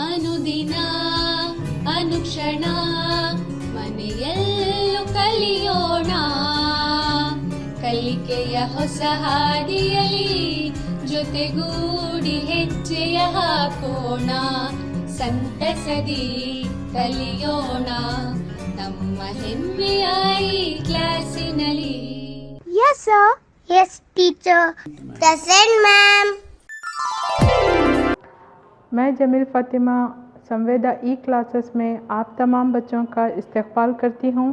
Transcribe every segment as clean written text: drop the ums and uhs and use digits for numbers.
ಅನುದಿನ ಅನುಕ್ಷಣ ಮನೆಯಲ್ಲೂ ಕಲಿಯೋಣ, ಕಲಿಕೆಯ ಹೊಸ ಹಾದಿಯಲಿ ಜೊತೆಗೂಡಿ ಹೆಜ್ಜೆಯ ಹಾಕೋಣ, ಸಂತಸದಿ ಕಲಿಯೋಣ ನಮ್ಮ ಹೆಮ್ಮೆಯ ಈ ಕ್ಲಾಸಿನಲ್ಲಿ. Yes sir. Yes teacher. Present ma'am. मैं जमील फ़ातिमा संवेदा ई क्लासेस में आप तमाम बच्चों का इस्तकबाल करती हूँ।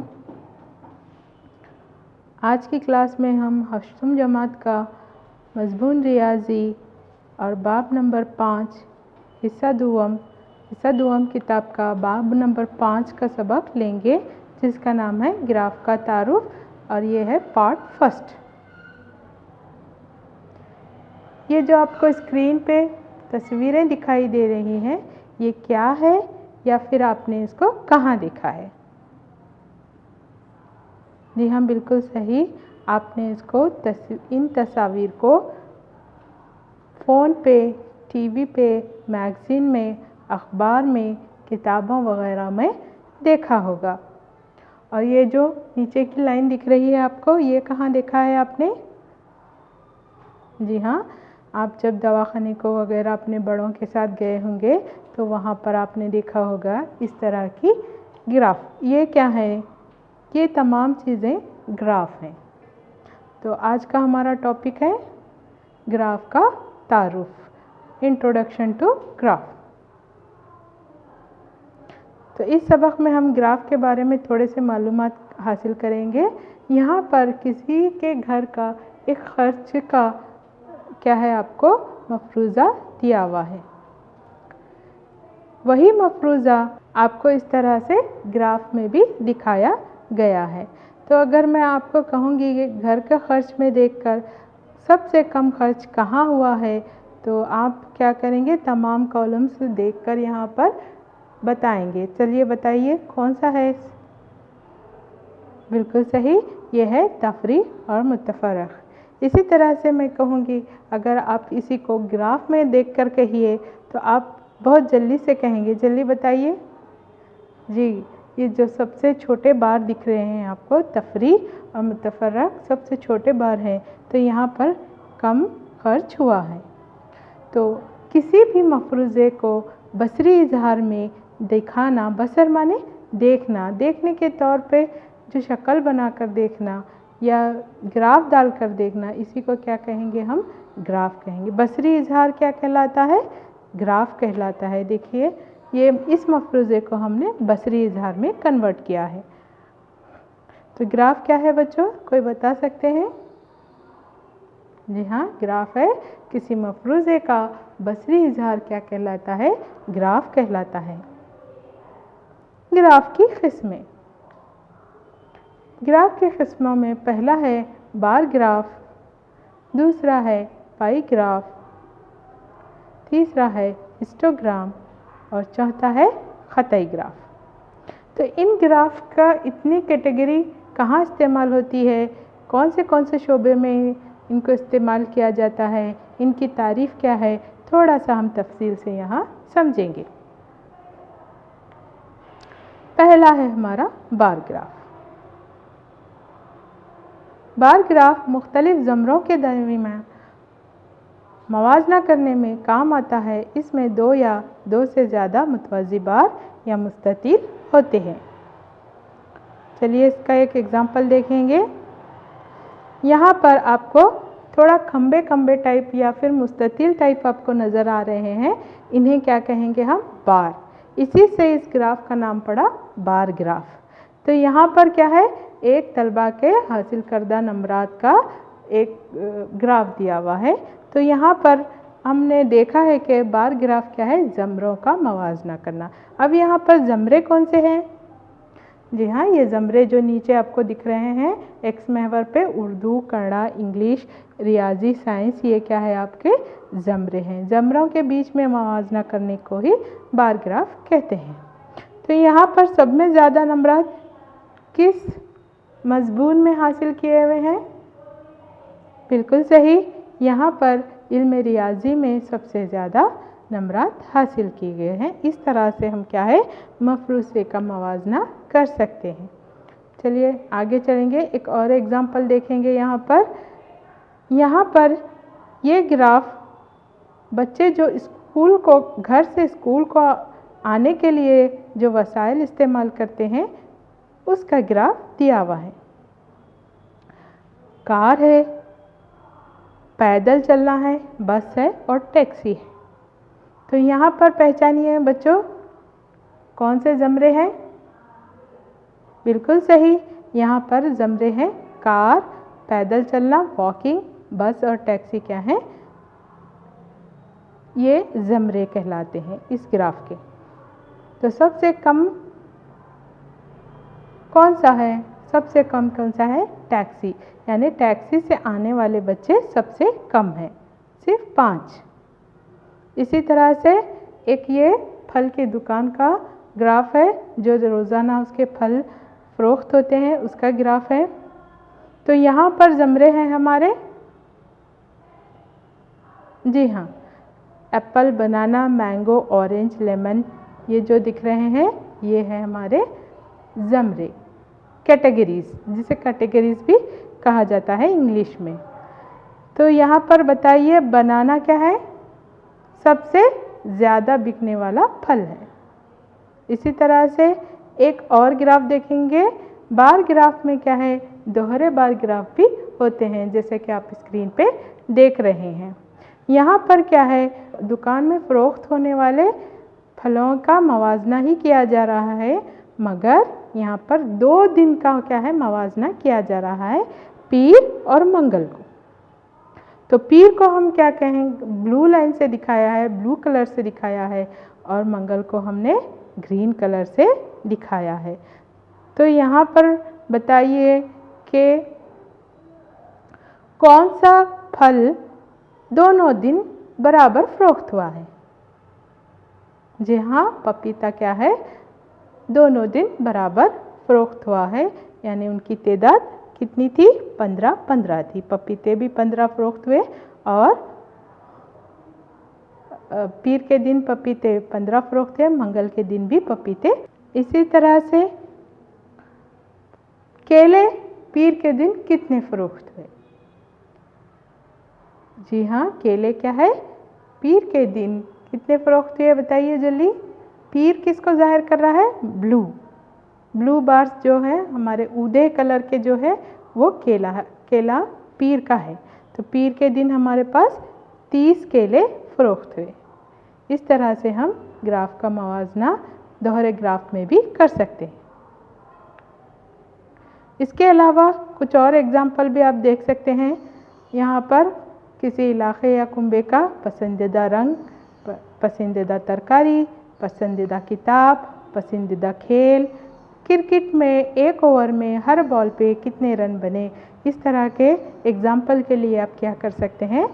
आज की क्लास में हम हफ्तम जमात का मज़मून रियाज़ी और बाब नंबर 5 हिस्सा दुआम किताब का बाब नंबर 5 का सबक लेंगे, जिसका नाम है ग्राफ का तारुफ, और ये है पार्ट फर्स्ट। ये जो आपको स्क्रीन पे तस्वीरें दिखाई दे रही हैं, ये क्या है या फिर आपने इसको कहाँ देखा है? जी हाँ, बिल्कुल सही, आपने इसको इन तस्वीर को फ़ोन पे, टीवी पे, मैगज़ीन में, अखबार में, किताबों वगैरह में देखा होगा। और ये जो नीचे की लाइन दिख रही है आपको, ये कहाँ देखा है आपने? जी हाँ, आप जब दवाखाने को वगैरह अपने बड़ों के साथ गए होंगे तो वहाँ पर आपने देखा होगा इस तरह की ग्राफ। ये क्या है? ये तमाम चीज़ें ग्राफ हैं। तो आज का हमारा टॉपिक है ग्राफ का तारुफ, इंट्रोडक्शन टू ग्राफ। तो इस सबक में हम ग्राफ के बारे में थोड़े से मालूमात हासिल करेंगे। यहाँ पर किसी के घर का एक खर्च का क्या है, आपको मफरूज़ा दिया हुआ है। वही मफरूज़ा आपको इस तरह से ग्राफ में भी दिखाया गया है। तो अगर मैं आपको कहूँगी कि घर का खर्च में देखकर सबसे कम खर्च कहाँ हुआ है, तो आप क्या करेंगे? तमाम कॉलम्स देखकर यहाँ पर बताएंगे। चलिए बताइए कौन सा है? बिल्कुल सही, ये है तफरीक और मुतफरक। इसी तरह से मैं कहूँगी, अगर आप इसी को ग्राफ में देखकर कहिए तो आप बहुत जल्दी से कहेंगे। जल्दी बताइए जी। ये जो सबसे छोटे बार दिख रहे हैं आपको, तफरीक और मुतफरक सबसे छोटे बार हैं, तो यहाँ पर कम खर्च हुआ है। तो किसी भी मफरूज़े को बसरी इजहार में दिखाना, बसर माने देखना, देखने के तौर पे जो शक्ल बनाकर देखना या ग्राफ डालकर देखना, इसी को क्या कहेंगे? हम ग्राफ कहेंगे। बसरी इजहार क्या कहलाता है? ग्राफ कहलाता है। देखिए, ये इस मफरूज़े को हमने बसरी इजहार में कन्वर्ट किया है। तो ग्राफ क्या है बच्चों, कोई बता सकते हैं? जी हाँ, ग्राफ है किसी मफरूज़े का बसरी इजहार क्या कहलाता है? ग्राफ कहलाता है। ग्राफ की किस्में। ग्राफ की किस्मों में पहला है बार ग्राफ, दूसरा है पाई ग्राफ, तीसरा है हिस्टोग्राम और चौथा है खताई ग्राफ। तो इन ग्राफ का इतनी कैटेगरी कहाँ इस्तेमाल होती है, कौन से शोबे में इनको इस्तेमाल किया जाता है, इनकी तारीफ़ क्या है, थोड़ा सा हम तफसील से यहाँ समझेंगे। पहला है हमारा बार ग्राफ। बार ग्राफ मुख्तलिफ ज़मरों के दरमियान मवाजना करने में काम आता है। इसमें दो या दो से ज़्यादा मुतवाज़ी बार या मुस्ततील होते हैं। चलिए इसका एक एग्ज़ाम्पल देखेंगे। यहाँ पर आपको थोड़ा खंबे टाइप या फिर मुस्ततील टाइप आपको नज़र आ रहे हैं, इन्हें क्या कहेंगे हम? बार। इसी से इस ग्राफ का नाम पड़ा बार ग्राफ। तो यहाँ पर क्या है? एक तलबा के हासिल करदा नंबरात का एक ग्राफ दिया हुआ है। तो यहाँ पर हमने देखा है कि बार ग्राफ क्या है? ज़मरों का मवाजना करना। अब यहाँ पर ज़मरे कौन से हैं? जी हाँ, ये ज़मरे जो नीचे आपको दिख रहे हैं एक्स महवर पे, उर्दू, कन्नड़ा, इंग्लिश, रियाजी, साइंस, ये क्या है? आपके ज़मरे हैं। ज़मरों के बीच में मवाजना करने को ही बार ग्राफ कहते हैं। तो यहाँ पर सब में ज़्यादा नंबरात किस मज़मून में हासिल किए हुए हैं? बिल्कुल सही, यहाँ पर इल्म रियाजी में सबसे ज़्यादा नंबरात हासिल किए गए हैं। इस तरह से हम क्या है मफरूज़े का मवाजना कर सकते हैं। चलिए आगे चलेंगे, एक और एग्ज़ाम्पल देखेंगे। यहाँ पर ये ग्राफ बच्चे जो घर से स्कूल को आने के लिए जो वसाइल इस्तेमाल करते हैं उसका ग्राफ दिया हुआ है। कार है, पैदल चलना है, बस है और टैक्सी है। तो यहाँ पर पहचानिए बच्चों कौन से ज़मरे हैं। बिल्कुल सही, यहाँ पर ज़मरे हैं कार, पैदल चलना, वॉकिंग, बस और टैक्सी क्या हैं, ये ज़मरे कहलाते हैं इस ग्राफ के। तो सबसे कम कौन सा है? सबसे कम कौन सा है? टैक्सी, यानी टैक्सी से आने वाले बच्चे सबसे कम हैं, सिर्फ 5। इसी तरह से एक ये फल की दुकान का ग्राफ है, जो रोज़ाना उसके फल फ़रोख्त होते हैं उसका ग्राफ है। तो यहाँ पर ज़मरे हैं हमारे, जी हाँ, एप्पल, बनाना, मैंगो, ऑरेंज, लेमन, ये जो दिख रहे हैं ये है हमारे ज़मरे, कैटेगरीज, जिसे कैटेगरीज भी कहा जाता है इंग्लिश में। तो यहाँ पर बताइए बनाना क्या है? सबसे ज़्यादा बिकने वाला फल है। इसी तरह से एक और ग्राफ देखेंगे, बार ग्राफ में क्या है? दोहरे बार ग्राफ भी होते हैं, जैसे कि आप स्क्रीन पे देख रहे हैं। यहाँ पर क्या है? दुकान में फ़रोख्त होने वाले फलों का मवाजना ही किया जा रहा है, मगर यहाँ पर 2 दिन का क्या है मवाजना किया जा रहा है, पीर और मंगल को। तो पीर को हम क्या कहेंगे? ब्लू लाइन से दिखाया है, ब्लू कलर से दिखाया है, और मंगल को हमने ग्रीन कलर से दिखाया है। तो यहाँ पर बताइए कि कौन सा फल दोनों दिन बराबर फ़रोख्त हुआ है? जी हाँ, पपीता क्या है? दोनों दिन बराबर फ़रोख्त हुआ है, यानी उनकी तादाद कितनी थी? 15 थी। पपीते भी 15 फ़रोख्त हुए और पीर के दिन पपीते 15 फ़रोख्त हुए, मंगल के दिन भी पपीते। इसी तरह से केले पीर के दिन कितने फ़रोख्त हुए? जी हाँ, केले क्या है? पीर के दिन कितने फ़रोख्त हुए बताइए जल्दी। पीर किसको ज़ाहिर कर रहा है? ब्लू बार्स जो है हमारे ऊदे कलर के जो है वो केला है, केला पीर का है। तो पीर के दिन हमारे पास 30 केले फ़रोख्त हुए। इस तरह से हम ग्राफ का मवाजना दोहरे ग्राफ में भी कर सकते हैं। इसके अलावा कुछ और एग्जाम्पल भी आप देख सकते हैं। यहाँ पर किसी इलाके या कुंबे का पसंदीदा रंग, पसंदीदा तरकारी, पसंदीदा किताब, पसंदीदा खेल, क्रिकेट में 1 ओवर में हर बॉल पे कितने रन बने, इस तरह के एग्जाम्पल के लिए आप क्या कर सकते हैं?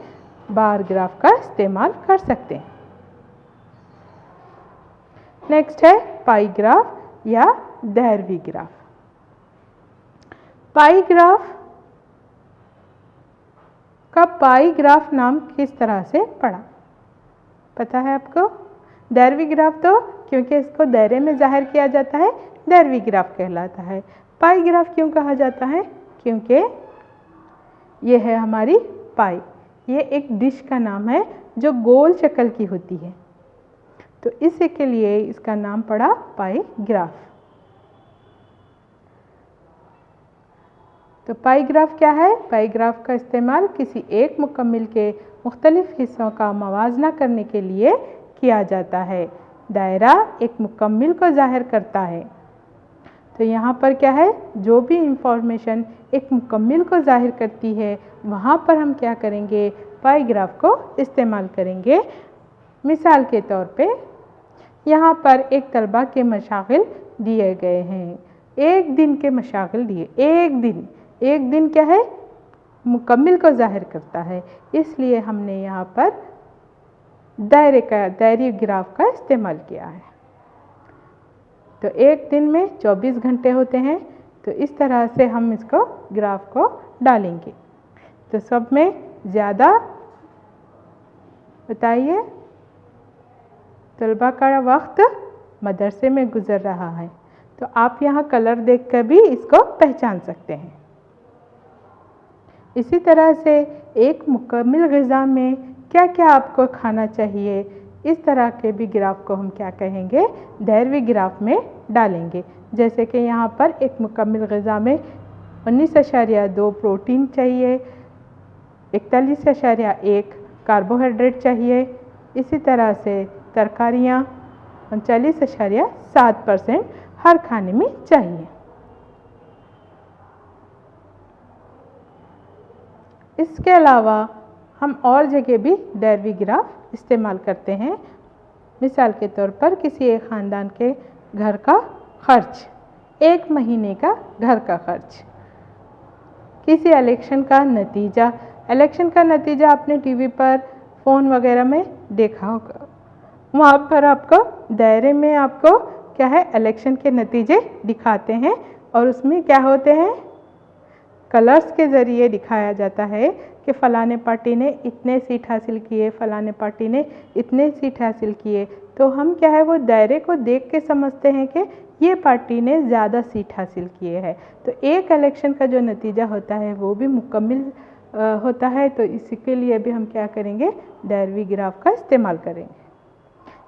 बार ग्राफ का इस्तेमाल कर सकते हैं। नेक्स्ट है पाई ग्राफ या दायरवी ग्राफ। पाई ग्राफ का पाई ग्राफ नाम किस तरह से पड़ा? पता है आपको? दायरवी ग्राफ तो क्योंकि इसको दायरे में जाहिर किया जाता है, दायरवी ग्राफ कहलाता है। पाई ग्राफ क्यों कहा जाता है? क्योंकि ये है हमारी पाई, ये एक डिश का नाम है जो गोल शक्ल की होती है, तो इसी के लिए इसका नाम पड़ा पाई ग्राफ। तो पाई ग्राफ क्या है? पाई ग्राफ का इस्तेमाल किसी एक मुकम्मिल के मुख्तलिफ हिस्सों का मवाजना करने के लिए किया जाता है। दायरा एक मुकम्मिल को ज़ाहिर करता है। तो यहाँ पर क्या है? जो भी इंफॉर्मेशन एक मुकम्मिल को ज़ाहिर करती है वहाँ पर हम क्या करेंगे? पाई ग्राफ को इस्तेमाल करेंगे। मिसाल के तौर पे यहाँ पर एक तलबा के मशागिल दिए गए हैं, 1 दिन के मशागिल दिए। एक दिन क्या है? मुकम्मिल को ज़ाहिर करता है, इसलिए हमने यहाँ पर दायरी ग्राफ का इस्तेमाल किया है। तो 1 दिन में 24 घंटे होते हैं, तो इस तरह से हम इसको ग्राफ को डालेंगे। तो सब में ज़्यादा बताइए। तलबा का वक्त मदरसे में गुजर रहा है। तो आप यहाँ कलर देखकर भी इसको पहचान सकते हैं। इसी तरह से एक मुकम्मल ग़िज़ा में क्या क्या आपको खाना चाहिए, इस तरह के भी ग्राफ को हम क्या कहेंगे, दायरवी ग्राफ में डालेंगे। जैसे कि यहाँ पर एक मुकम्मल ग़िज़ा में 19.2 प्रोटीन चाहिए, 41.1 कार्बोहाइड्रेट चाहिए। इसी तरह से तरकारियाँ 39.7% हर खाने में चाहिए। इसके अलावा हम और जगह भी दायरवी ग्राफ इस्तेमाल करते हैं। मिसाल के तौर पर किसी एक ख़ानदान के घर का खर्च, एक महीने का घर का खर्च, किसी इलेक्शन का नतीजा। इलेक्शन का नतीजा आपने टीवी पर, फ़ोन वगैरह में देखा होगा। वहाँ पर आपको दायरे में आपको क्या है, इलेक्शन के नतीजे दिखाते हैं और उसमें क्या होते हैं, कलर्स के ज़रिए दिखाया जाता है कि फ़लाने पार्टी ने इतने सीट हासिल किए, फ़लाने पार्टी ने इतने सीट हासिल किए। तो हम क्या है, वो दायरे को देख के समझते हैं कि ये पार्टी ने ज़्यादा सीट हासिल किए हैं। तो एक इलेक्शन का जो नतीजा होता है वो भी मुकम्मल होता है। तो इसके लिए भी हम क्या करेंगे, दायरवी ग्राफ का इस्तेमाल करेंगे।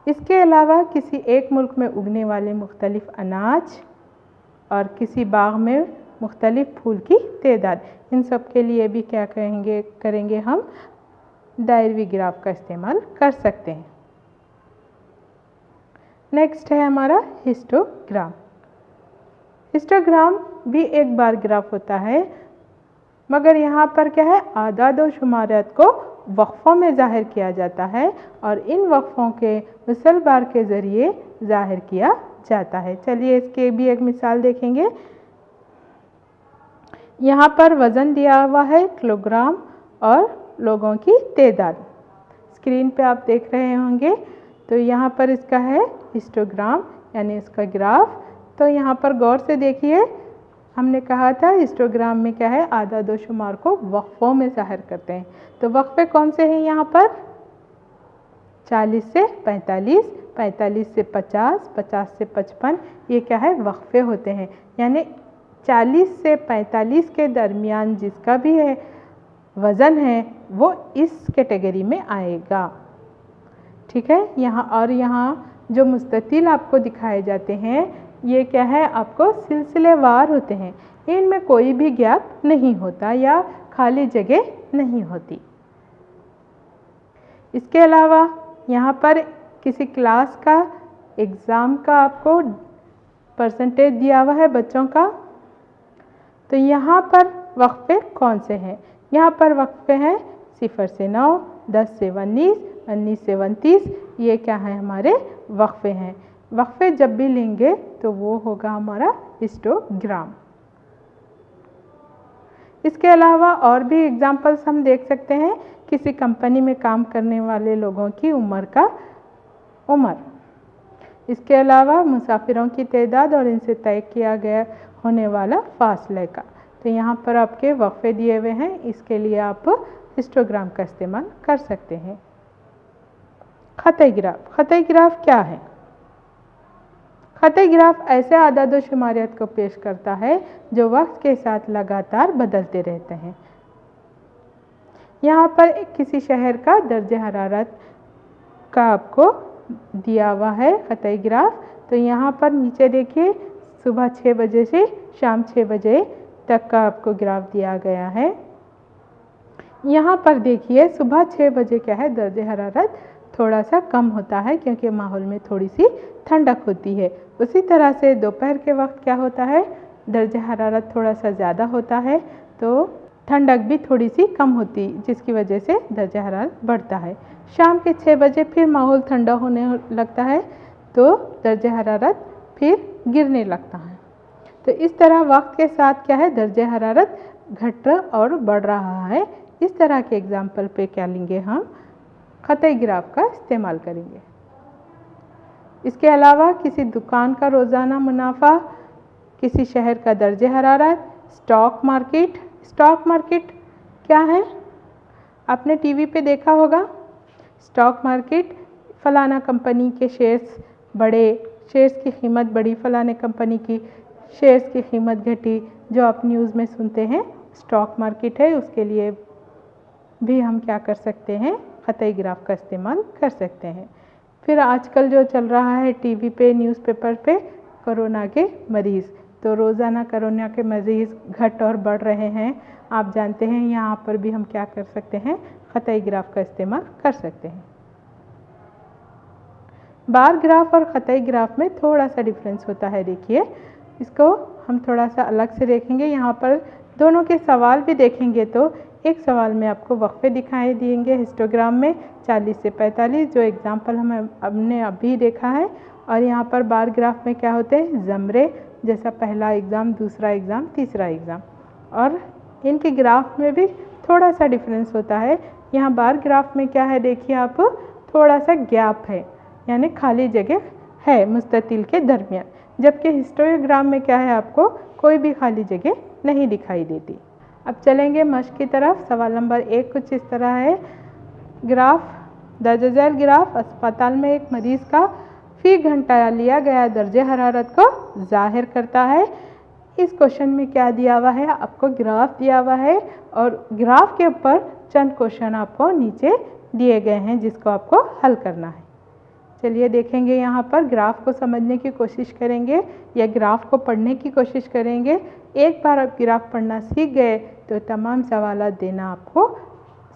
इसके अलावा किसी एक मुल्क में उगने वाले मुख्तलिफ अनाज और किसी बाग में मुख्तलिफ फूल की तादाद, इन सब के लिए भी क्या करेंगे हम दायरवी ग्राफ का इस्तेमाल कर सकते हैं। नेक्स्ट है हमारा हिस्टोग्राम। हिस्टोग्राम भी एक बार ग्राफ होता है, मगर यहाँ पर क्या है, आदाद और शुमारियत को वक्फ़ों में ज़ाहिर किया जाता है और इन वक्फ़ों के मुसलबार के ज़रिए ज़ाहिर किया जाता है। चलिए इसके भी एक मिसाल देखेंगे। यहाँ पर वज़न दिया हुआ है किलोग्राम और लोगों की तादाद स्क्रीन पे आप देख रहे होंगे। तो यहाँ पर इसका है हिस्टोग्राम यानी इसका ग्राफ। तो यहाँ पर गौर से देखिए, हमने कहा था हिस्टोग्राम में क्या है, आदाद व शुमार को वक्फ़ों में ज़ाहिर करते हैं। तो वक्फ़े कौन से हैं यहाँ पर, 40 से 45, 45 से 50, 50 से 55, ये क्या है, वक्फ़े होते हैं। यानी 40 से 45 के दरमियान जिसका भी है वज़न है वो इस कैटेगरी में आएगा। ठीक है। यहाँ जो मुस्ततिल आपको दिखाए जाते हैं ये क्या है, आपको सिलसिलेवार होते हैं। इनमें कोई भी गैप नहीं होता या खाली जगह नहीं होती। इसके अलावा यहाँ पर किसी क्लास का एग्ज़ाम का आपको परसेंटेज दिया हुआ है बच्चों का। तो यहाँ पर वक्फ़े कौन से हैं, यहाँ पर वक्फ़े हैं 0 से 9, 10 से 19, 19 से 29, ये क्या है, हमारे वक्फ़े हैं। वक्फ़े जब भी लेंगे तो वो होगा हमारा हिस्टोग्राम। इसके अलावा और भी एग्जाम्पल्स हम देख सकते हैं। किसी कंपनी में काम करने वाले लोगों की उम्र। इसके अलावा मुसाफिरों की तादाद और इनसे तय किया गया होने वाला फासले का। तो यहाँ पर आपके वक्फ़े दिए हुए हैं, इसके लिए आप हिस्टोग्राम का इस्तेमाल कर सकते हैं। ख़तई ग्राफ। ख़तई ग्राफ क्या है? ख़तई ग्राफ ऐसे आदाद व शुमारियत को पेश करता है जो वक्त के साथ लगातार बदलते रहते हैं। यहाँ पर किसी शहर का दर्जे हरारत का आपको दिया हुआ है ख़तई ग्राफ। तो यहाँ पर नीचे देखिए, सुबह 6 बजे से शाम 6 बजे तक का आपको ग्राफ दिया गया है। यहाँ पर देखिए, सुबह 6 बजे क्या है, दर्जे हरारत थोड़ा सा कम होता है क्योंकि माहौल में थोड़ी सी ठंडक होती है। उसी तरह से दोपहर के वक्त क्या होता है, दर्जे हरारत थोड़ा सा ज़्यादा होता है तो ठंडक भी थोड़ी सी कम होती, जिसकी वजह से दर्जे हरारत बढ़ता है। शाम के 6 बजे फिर माहौल ठंडा होने लगता है तो दर्जे हरारत फिर गिरने लगता है। तो इस तरह वक्त के साथ क्या है, दर्जे हरारत घट और बढ़ रहा है। इस तरह के एग्जाम्पल पे क्या लेंगे, हम ख़तई ग्राफ का इस्तेमाल करेंगे। इसके अलावा किसी दुकान का रोज़ाना मुनाफा, किसी शहर का दर्जे हरारत, स्टॉक मार्केट। स्टॉक मार्केट क्या है, आपने टीवी पे देखा होगा। स्टॉक मार्केट, फलाना कंपनी के शेयर्स बढ़े, शेयर्स की कीमत बढ़ी, फलाने कंपनी की शेयर्स की कीमत घटी, जो आप न्यूज़ में सुनते हैं स्टॉक मार्केट है। उसके लिए भी हम क्या कर सकते हैं, ख़तई ग्राफ का इस्तेमाल कर सकते हैं। फिर आजकल जो चल रहा है टीवी पे, न्यूज़पेपर पे, कोरोना के मरीज़, तो रोज़ाना कोरोना के मरीज़ घट और बढ़ रहे हैं। आप जानते हैं यहाँ पर भी हम क्या कर सकते हैं, ख़तई ग्राफ का इस्तेमाल कर सकते हैं। बार ग्राफ और ख़तई ग्राफ में थोड़ा सा डिफरेंस होता है। देखिए, इसको हम थोड़ा सा अलग से देखेंगे। यहाँ पर दोनों के सवाल भी देखेंगे तो एक सवाल में आपको वक्फे दिखाई देंगे हिस्टोग्राम में 40 से 45, जो एग्जाम्पल हमने अभी देखा है। और यहाँ पर बार ग्राफ में क्या होते हैं, ज़मरे, जैसा पहला एग्ज़ाम, दूसरा एग्ज़ाम, तीसरा एग्ज़ाम। और इनके ग्राफ में भी थोड़ा सा डिफरेंस होता है। यहाँ बार ग्राफ में क्या है, देखिए आप, थोड़ा सा गैप है, यानी खाली जगह है मुस्ततिल के दरमियान, जबकि हिस्टोग्राम में क्या है, आपको कोई भी खाली जगह नहीं दिखाई देती। अब चलेंगे मश्क की तरफ। सवाल नंबर 1 कुछ इस तरह है। ग्राफ, दर्ज झैल ग्राफ अस्पताल में एक मरीज़ का फी घंटा लिया गया दर्जे हरारत को जाहिर करता है। इस क्वेश्चन में क्या दिया हुआ है, आपको ग्राफ दिया हुआ है और ग्राफ के ऊपर चंद क्वेश्चन आपको नीचे दिए गए हैं जिसको आपको हल करना है। चलिए देखेंगे, यहाँ पर ग्राफ को समझने की कोशिश करेंगे या ग्राफ को पढ़ने की कोशिश करेंगे। एक बार आप ग्राफ पढ़ना सीख गए तो तमाम सवालात देना आपको,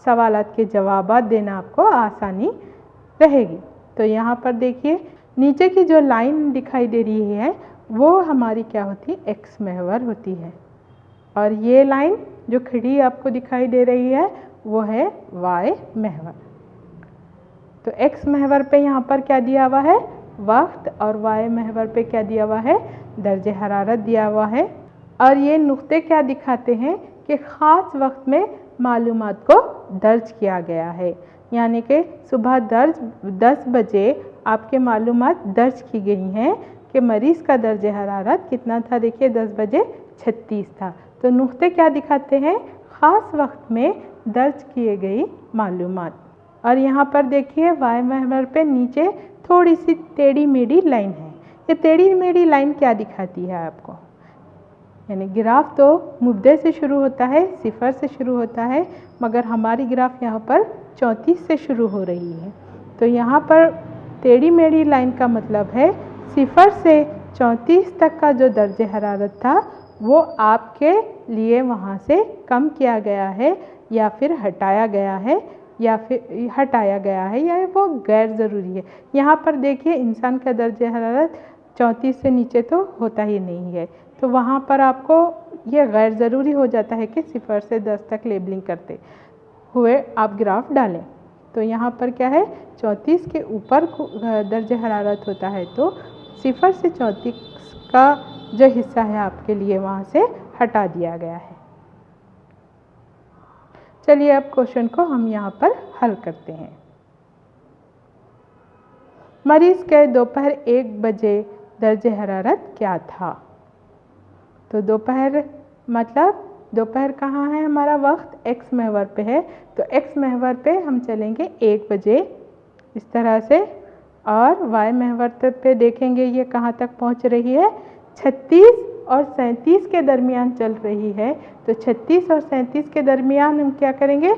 सवालात के जवाबात देना आपको आसानी रहेगी। तो यहाँ पर देखिए, नीचे की जो लाइन दिखाई दे रही है वो हमारी क्या होती है, एक्स महवर होती है। और ये लाइन जो खड़ी आपको दिखाई दे रही है वो है वाई महवर। तो एक्स महवर पे यहाँ पर क्या दिया हुआ है, वक्त, और वाई महवर पे क्या दिया हुआ है, दर्जे हरारत दिया हुआ है। और ये नुक्ते क्या दिखाते हैं कि ख़ास वक्त में मालूमात को दर्ज किया गया है, यानी कि सुबह 10 बजे आपके मालूमात दर्ज की गई हैं कि मरीज़ का दर्जे हरारत कितना था। देखिए 10 बजे 36 था। तो नुक्ते क्या दिखाते हैं, ख़ास वक्त में दर्ज किए गई मालूमात। और यहाँ पर देखिए वाई महवर पे नीचे थोड़ी सी टेढ़ी मेढ़ी लाइन है। ये टेढ़ी मेढ़ी लाइन क्या दिखाती है आपको, यानी ग्राफ तो मुद्दे से शुरू होता है, सिफर से शुरू होता है, मगर हमारी ग्राफ यहाँ पर 34 से शुरू हो रही है। तो यहाँ पर टेढ़ी मेढ़ी लाइन का मतलब है सिफर से 34 तक का जो दर्जे हरारत था वो आपके लिए वहाँ से कम किया गया है या फिर हटाया गया है, या वो गैर ज़रूरी है। यहाँ पर देखिए इंसान का दर्जे हरारत 34 से नीचे तो होता ही नहीं है, तो वहाँ पर आपको ये गैर ज़रूरी हो जाता है कि सिफर से 10 तक लेबलिंग करते हुए आप ग्राफ डालें। तो यहाँ पर क्या है, 34 के ऊपर दर्जे हरारत होता है तो सिफर से 34 का जो हिस्सा है आपके लिए वहाँ से हटा दिया गया है। चलिए अब क्वेश्चन को हम यहाँ पर हल करते हैं। मरीज़ के दोपहर 1 बजे दर्जे हरारत क्या था। तो दोपहर मतलब दोपहर कहाँ है, हमारा वक्त एक्स महवर पे है, तो एक्स महवर पे हम चलेंगे 1 बजे इस तरह से, और वाई महवर पे देखेंगे ये कहाँ तक पहुँच रही है, 36 और 37 के दरमियान चल रही है। तो 36 और 37 के दरमियान हम क्या करेंगे,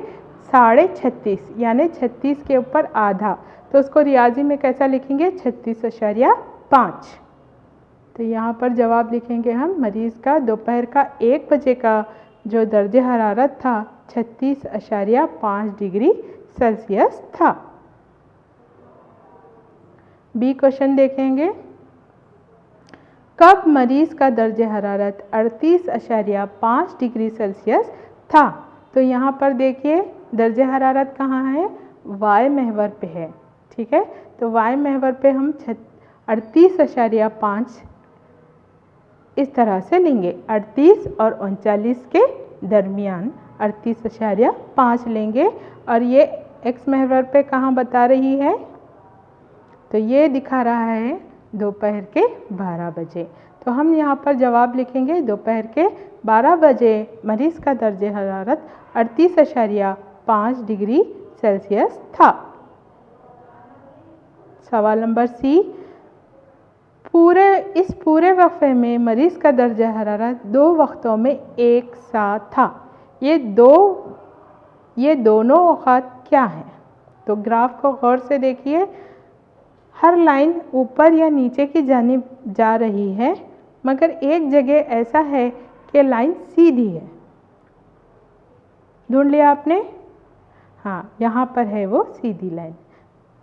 36.5, यानी 36 के ऊपर आधा। तो उसको रियाजी में कैसा लिखेंगे, 36.5। तो यहाँ पर जवाब लिखेंगे हम, मरीज़ का दोपहर का 1 बजे का जो दर्जे हरारत था 36.5 डिग्री सेल्सियस था। बी क्वेश्चन देखेंगे, कब मरीज़ का दर्जे हरारत 38.5 डिग्री सेल्सियस था। तो यहाँ पर देखिए दर्जे हरारत कहाँ है, वाई महवर पे है, ठीक है। तो वाई महवर पे हम 38.5 इस तरह से लेंगे, 38 और 39 के दरमियान 38.5 लेंगे। और ये एक्स महवर पे कहाँ बता रही है, तो ये दिखा रहा है दोपहर के 12 बजे। तो हम यहाँ पर जवाब लिखेंगे, दोपहर के 12 बजे मरीज़ का दर्जे हरारत 38.5 डिग्री सेल्सियस था। सवाल नंबर सी, इस पूरे वक्फे में मरीज़ का दर्जा हरारत 2 वक्तों में एक सा था। ये दोनों औक़ात क्या हैं? तो ग्राफ को गौर से देखिए, हर लाइन ऊपर या नीचे की जानिब जा रही है, मगर एक जगह ऐसा है कि लाइन सीधी है। ढूंढ लिया आपने? हाँ, यहाँ पर है वो सीधी लाइन।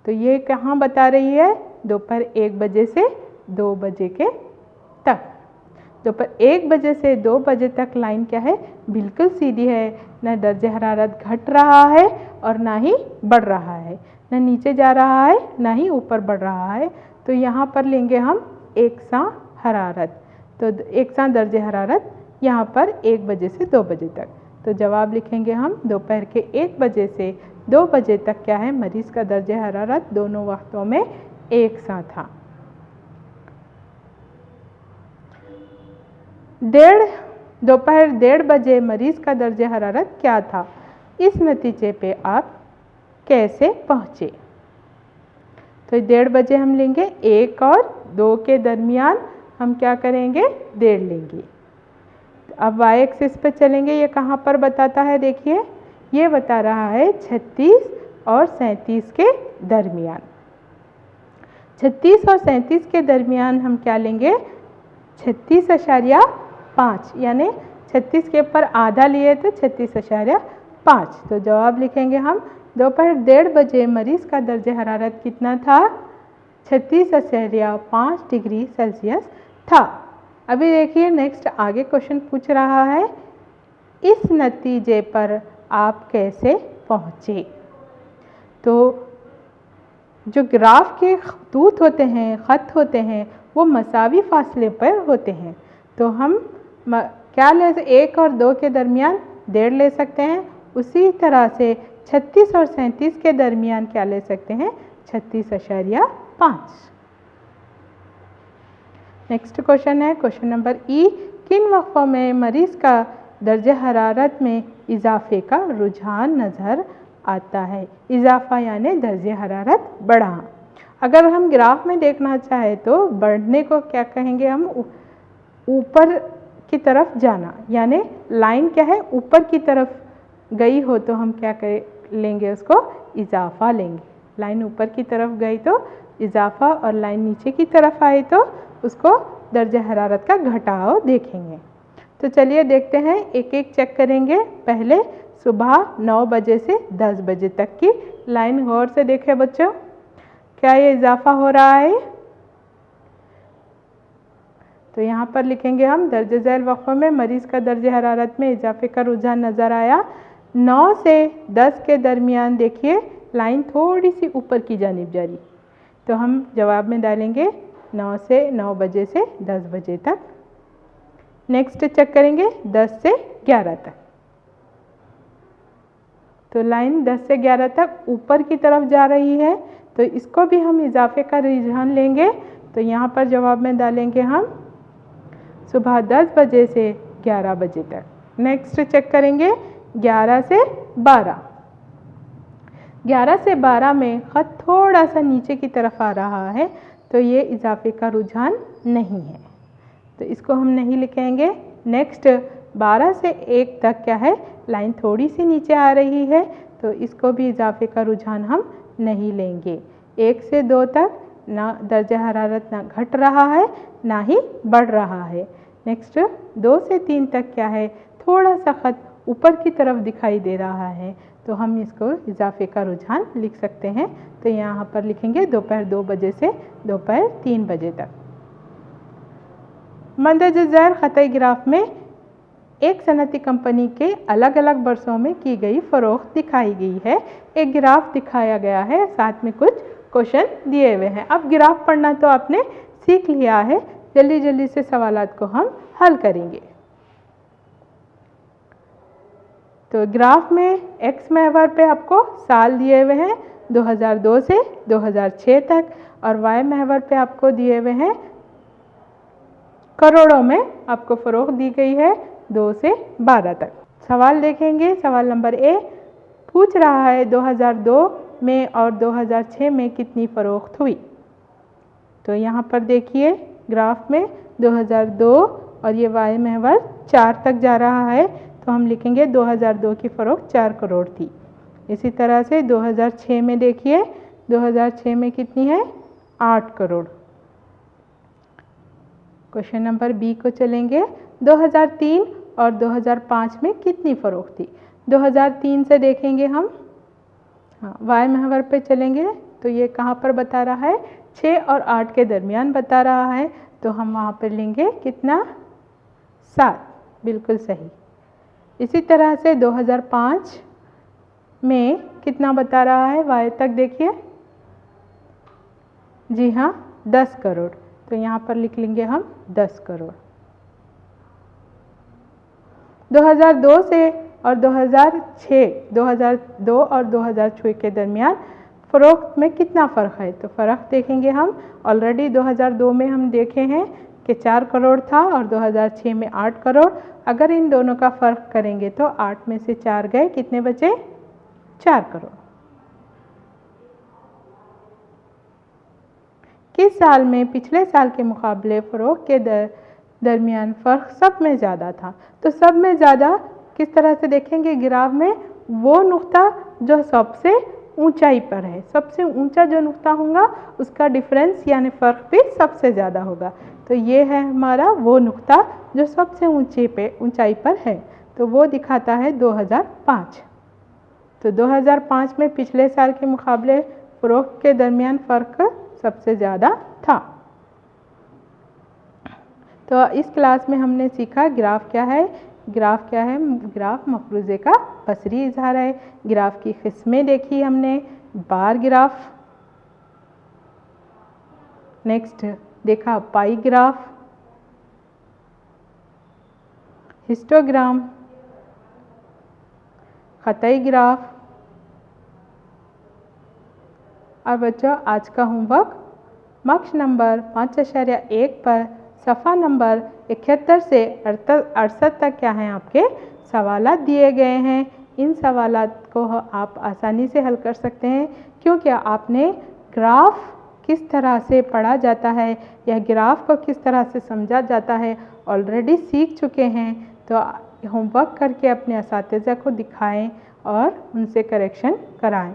तो ये कहाँ बता रही है? दोपहर 1 बजे से 2 बजे के तक। दोपहर 1 बजे से 2 बजे तक लाइन क्या है? बिल्कुल सीधी है। न दर्जे हरारत घट रहा है और ना ही बढ़ रहा है, न नीचे जा रहा है ना ही ऊपर बढ़ रहा है। तो यहाँ पर लेंगे हम एक सा हरारत। तो एक सा दर्जे हरारत यहाँ पर 1 बजे से 2 बजे तक। तो जवाब लिखेंगे हम दोपहर के 1 बजे से 2 बजे तक क्या है? मरीज़ का दर्जे हरारत दोनों वक्तों में एक सा था। दोपहर 1:30 बजे मरीज़ का दर्जे हरारत क्या था? इस नतीजे पे आप कैसे पहुँचे? तो 1:30 बजे हम लेंगे, 1 और 2 के दरमियान हम क्या करेंगे? 1:30 लेंगे। अब वाई एक्सिस पे चलेंगे, ये कहाँ पर बताता है? देखिए, ये बता रहा है 36 और 37 के दरमियान। 36 और 37 के दरमियान हम क्या लेंगे? 36.5, यानी 36 के ऊपर आधा लिए तो 36.5। तो जवाब लिखेंगे हम दोपहर 1:30 बजे मरीज़ का दर्जे हरारत कितना था? 36.5 डिग्री सेल्सियस था। अभी देखिए नेक्स्ट आगे क्वेश्चन पूछ रहा है, इस नतीजे पर आप कैसे पहुँचे? तो जो ग्राफ के खतूत होते हैं, ख़त होते हैं, वो मसावी फासले पर होते हैं। तो हम क्या ले 1 और 2 के दरमियान 1:30 ले सकते हैं। उसी तरह से 36 और 37 के दरमियान क्या ले सकते हैं? 36.5। नेक्स्ट क्वेश्चन है क्वेश्चन नंबर ई, किन वक्फों में मरीज़ का दर्जे हरारत में इजाफे का रुझान नज़र आता है? इजाफा यानी दर्जे हरारत बढ़ा। अगर हम ग्राफ में देखना चाहे तो बढ़ने को क्या कहेंगे हम? ऊपर की तरफ जाना, यानी लाइन क्या है? ऊपर की तरफ गई हो तो हम क्या लेंगे? उसको इजाफा लेंगे। लाइन ऊपर की तरफ गई तो इजाफा, और लाइन नीचे की तरफ आई तो उसको दर्जे हरारत का घटाव देखेंगे। तो चलिए देखते हैं, एक एक चेक करेंगे। पहले सुबह 9 बजे से 10 बजे तक की लाइन गौर से देखें बच्चों, क्या ये इजाफा हो रहा है? तो यहाँ पर लिखेंगे हम दर्जे झैल वक्फों में मरीज़ का दर्जे हरारत में इजाफे का रुझान नज़र आया। 9 से 10 के दरमियान देखिए लाइन थोड़ी सी ऊपर की जानिब जा रही। तो हम जवाब में डालेंगे 9 बजे से 10 बजे तक। नेक्स्ट चेक करेंगे 10 से 11 तक। तो लाइन 10 से 11 तक ऊपर की तरफ जा रही है, तो इसको भी हम इजाफे का रुझान लेंगे। तो यहाँ पर जवाब में डालेंगे हम सुबह 10 बजे से 11 बजे तक। नेक्स्ट चेक करेंगे 11 से 12। 11 से 12 में ख़त थोड़ा सा नीचे की तरफ आ रहा है, तो ये इजाफे का रुझान नहीं है, तो इसको हम नहीं लिखेंगे। नेक्स्ट 12 से 1 तक क्या है? लाइन थोड़ी सी नीचे आ रही है, तो इसको भी इजाफे का रुझान हम नहीं लेंगे। 1 से 2 तक ना दर्जा हरारत ना घट रहा है ना ही बढ़ रहा है। नेक्स्ट 2 से 3 तक क्या है? थोड़ा सा ख़त ऊपर की तरफ दिखाई दे रहा है, तो हम इसको इजाफे का रुझान लिख सकते हैं। तो यहाँ पर लिखेंगे दोपहर 2 बजे से दोपहर 3 बजे तक। मंदरज ज़ैल ख़त ग्राफ में एक सनती कंपनी के अलग अलग बरसों में की गई फ़रोख्त दिखाई गई है। एक ग्राफ दिखाया गया है, साथ में कुछ क्वेश्चन दिए हुए हैं। अब ग्राफ पढ़ना तो आपने सीख लिया है, जल्दी जल्दी से सवालात को हम हल करेंगे। तो ग्राफ में एक्स महवर पे आपको साल दिए हुए हैं 2002 से 2006 तक, और वाई महवर पे आपको दिए हुए हैं करोड़ों में आपको फ़रोख्त दी गई है 2 से 12 तक। सवाल देखेंगे। सवाल नंबर ए पूछ रहा है 2002 में और 2006 में कितनी फ़रोख्त हुई। तो यहाँ पर देखिए ग्राफ में 2002 और ये वाई महवर 4 तक जा रहा है, तो हम लिखेंगे 2002 की फ़रोख्त 4 करोड़ थी। इसी तरह से 2006 में देखिए 2006 में कितनी है 8 करोड़। क्वेश्चन नंबर बी को चलेंगे। 2003 और 2005 में कितनी फ़रोख्त थी। 2003 से देखेंगे हम, हाँ वाई महवर पे चलेंगे तो ये कहाँ पर बता रहा है 6 और 8 के दरमियान बता रहा है, तो हम वहाँ पर लेंगे कितना 7, बिल्कुल सही। इसी तरह से 2005 में कितना बता रहा है वाई तक देखिए, जी हाँ 10 करोड़, तो यहाँ पर लिख लेंगे हम 10 करोड़। 2002 से और 2002 और 2006 के दरमियान फ़रोख्त में कितना फ़र्क है, तो फ़र्क देखेंगे हम। ऑलरेडी 2002 में हम देखे हैं कि 4 करोड़ था और 2006 में 8 करोड़। अगर इन दोनों का फ़र्क करेंगे तो 8 में से 4 गए, कितने बचे 4 करोड़। किस साल में पिछले साल के मुकाबले फ़रोख्त के दरमियान फ़र्क सब में ज़्यादा था। तो सब में ज़्यादा किस तरह से देखेंगे ग्राफ में, वो नुक्ता जो सबसे ऊंचाई पर है, सबसे ऊंचा जो नुक्ता होगा उसका डिफरेंस यानी फ़र्क भी सबसे ज़्यादा होगा। तो ये है हमारा वो नुक्ता जो सबसे ऊंचाई पर है, तो वो दिखाता है 2005। तो 2005 में पिछले साल के मुकाबले फ़रोख्त के दरमियान फ़र्क सबसे ज़्यादा था। तो इस क्लास में हमने सीखा ग्राफ क्या है। ग्राफ क्या है, ग्राफ मफरूज़े का बसरी इजहार है। ग्राफ की किस्में देखी हमने, बार ग्राफ, नेक्स्ट देखा पाई ग्राफ, हिस्टोग्राम, ख़तई ग्राफ। और बच्चों आज का होमवर्क मक्श नंबर 5.1 पर सफ़ा नंबर 71 से 68 तक क्या हैं आपके सवालात दिए गए हैं। इन सवालात को आप आसानी से हल कर सकते हैं, क्योंकि आपने ग्राफ किस तरह से पढ़ा जाता है या ग्राफ को किस तरह से समझा जाता है ऑलरेडी सीख चुके हैं। तो होमवर्क करके अपने असातिज़ा को दिखाएं और उनसे करेक्शन कराएं।